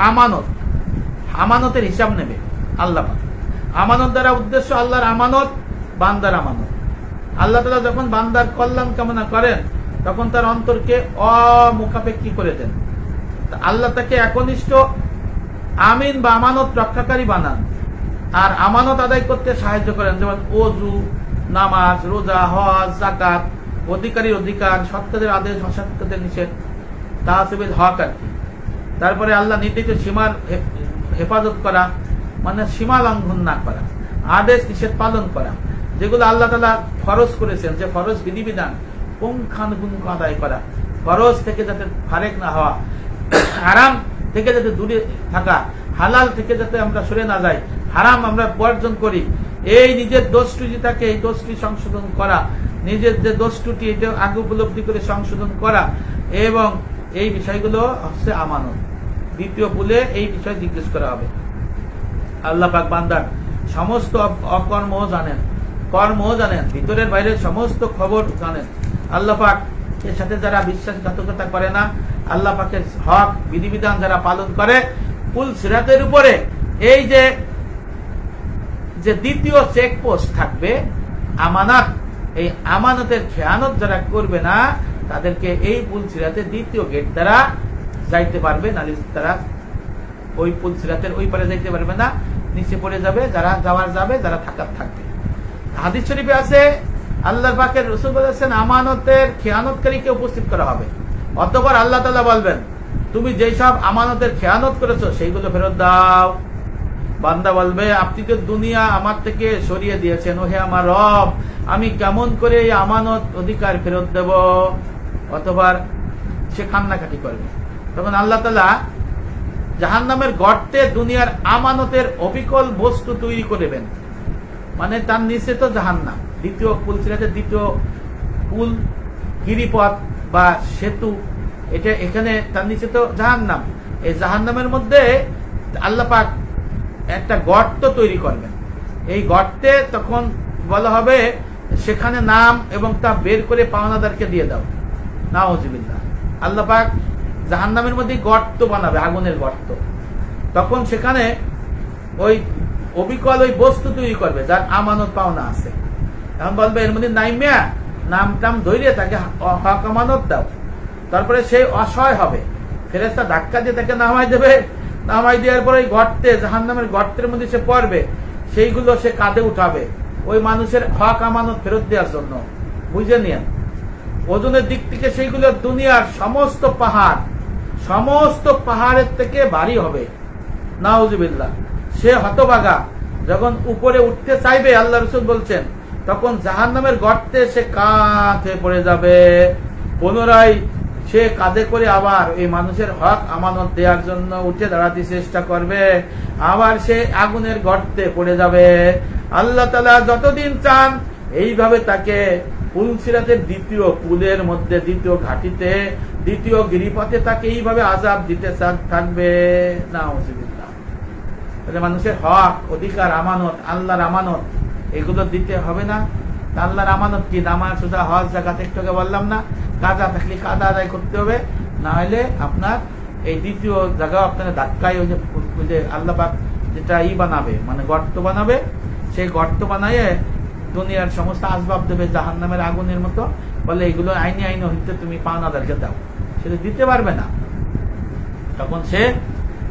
আমানত, আমানতের হিসাব নেবে আল্লাহ। আমানত দ্বারা উদ্দেশ্য আল্লাহর আমানত, বান্দার আমানত। আল্লাহ তাআলা যখন বান্দার কল্যাণ কামনা করেন তখন তার অন্তরকে অমুখাপেক্ষী করে দেন। আল্লাহ তাকে একনিষ্ঠ আমিন বা আমানত রক্ষাকারী বানান আর আমানত আদায় করতে সাহায্য করেন। যেমন ওযু, নামাজ, রোজা, হজ, যাকাত, অধিকারীর অধিকার, সৎ কাজের আদেশ, অসৎ কাজের নিষেধ, তাহসিবিল হক আর কি। তারপরে আল্লাহ নির্দিষ্ট সীমার হেফাজত করা, মানে সীমা লঙ্ঘন না করা, আদেশ নিষেধ পালন করা, যেগুলো আল্লাহ তাআলা ফরজ করেছেন, যে ফরজ বিধিবিধান পুঙ্খানুপুঙ্খ আদায় করা, ফরজ থেকে যাতে ফারেক না হওয়া, হারাম থেকে যাতে দূরে থাকা, হালাল থেকে যাতে আমরা সরে না যাই, হারাম আমরা বর্জন করি, এই নিজের দোষ ত্রুটি থাকে এই দোষ ত্রুটি সংশোধন করা, নিজের যে দোষ ত্রুটি এটা আগে উপলব্ধি করে সংশোধন করা, এবং এই বিষয়গুলো হচ্ছে আমানত। দ্বিতীয় বলে এই বিষয় জিজ্ঞেস করা হবে। আল্লাহ পাক বান্দার সমস্ত অকর্মও জানেন, কর্মও জানেন, ভিতরের বাইরের সমস্ত খবর জানেন। আল্লাহ পাক এর সাথে যারা বিশ্বাসঘাতকতা করে না, আল্লাহ পাকের হক বিধিবিধান যারা পালন করে, পুল সিরাতের উপরে এই যে দ্বিতীয় চেকপোস্ট থাকবে আমানত, এই আমানতের খেয়ানত যারা করবে না তাদেরকে এই পুল সিরাতের দ্বিতীয় গেট দ্বারা যাইতে পারবে না, তারা ওই পুল সিরাতের ওই পারে যাইতে পারবে না, নিচে পড়ে যাবে, যারা যাওয়ার যাবে, যারা থাকার থাকবে। হাদিস শরীফে আছে আল্লাহ পাকের রাসূল বলেছেন আমানতের খেয়ানতকারীকে উপস্থিত করা হবে। অতঃপর আল্লাহ তাআলা বলবেন তুমি যেই সব আমানতের খেয়ানত করেছো সেইগুলো ফেরত দাও। বান্দা বলবে আপনি তো দুনিয়া আমার থেকে সরিয়ে দিয়েছেন, ওহে আমার রব, আমি কেমন করে এই আমানত অধিকার ফেরত দেব? অতঃপর সে কান্নাকাটি করবে। তখন আল্লাহ তাআলা জাহান্নামের গর্তে দুনিয়ার আমানতের অবিকল বস্তু তৈরি করবেন, মানে তার নিচে তো জাহান্নাম, দ্বিতীয় পুল সিরাতের দ্বিতীয় পুল, গিরিপথ বা সেতু, এটা এখানে তার নিচে তো জাহান্নাম। এই জাহান্নামের মধ্যে আল্লাহ পাক একটা গর্ত তৈরি করবেন। এই গর্তে তখন বলা হবে সেখানে নাম এবং তা বের করে পাওনাদারকে দিয়ে দাও। নাউযুবিল্লাহ। আল্লাহ পাক জাহান্নামের মধ্যে গর্ত বানাবে, আগুনের গর্ত। তখন সেখানে ওই অবিকল ওই বস্তু তৈরি করবে যার আমানত পাওনা আছে। এখন বলবে এর মধ্যে নাইমিয়া নাম টাম ধৈর্য তাকে হক আমানত দাও। তারপরে সেই অসহায় হবে, ফেরেশতা ধাক্কা দিয়ে তাকে নামাই দেবে। নামাই দেওয়ার পরে গর্তে, জাহান্নামের গর্তের মধ্যে সে পড়বে, সেইগুলো সে কাঁধে উঠাবে ওই মানুষের হক আমানত ফেরত দেওয়ার জন্য। বুঝে নিন, ওজনের দিক থেকে সেইগুলো দুনিয়ার সমস্ত পাহাড়ের থেকে ভারী হবে। নাউযুবিল্লাহ। সে হতভাগা যখন উপরে উঠতে চাইবে, আল্লাহ রাসূল বলছেন, তখন জাহান্নামের গর্তে সে কাঁধ হয়ে পড়ে যাবে। পুনরায় সে কাঁধে করে আবার এই মানুষের হক আমানত দেওয়ার জন্য উঠে দাঁড়াতে চেষ্টা করবে, আবার সে আগুনের গর্তে পড়ে যাবে। আল্লাহ তাআলা যতদিন চান এইভাবে তাকে পুল সিরাতের দ্বিতীয় পুলের মধ্যে, দ্বিতীয় ঘাটিতে, দ্বিতীয় গিরিপথে তাকে এইভাবে আযাব দিতে থাকবে। নাউযুবিল্লাহ। তাহলে মানুষের হক, অধিকার, আমানত, আল্লাহর আমানত, এগুলো দিতে হবে না? আল্লাহর আমানত কি? নামাজ, রোজা, হজ, যাকাত, একটু বললাম না? কাজা থাকলে কাজা আদায় করতে হবে, না হলে আপনার এই দ্বিতীয় জায়গা আপনার ধাক্কায় ওই যে আল্লাহ পাক যেটা বানাবে, মানে গর্ত বানাবে, সেই গর্ত বানায় দুনিয়ার সমস্ত আসবাব দেবে জাহান্নামের আগুনের মতো, বলে এগুলো আইনি হইতে তুমি পাওনাদারকে দাও। সেটা দিতে পারবে না, তখন সে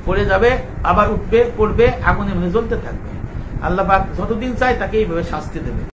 পড়ে যাবে, আবার উঠবে, পড়বে, আগুনের মধ্যে জ্বলতে থাকবে। আল্লাহ পাক যতদিন চায় তাকে এইভাবে শাস্তি দেবে।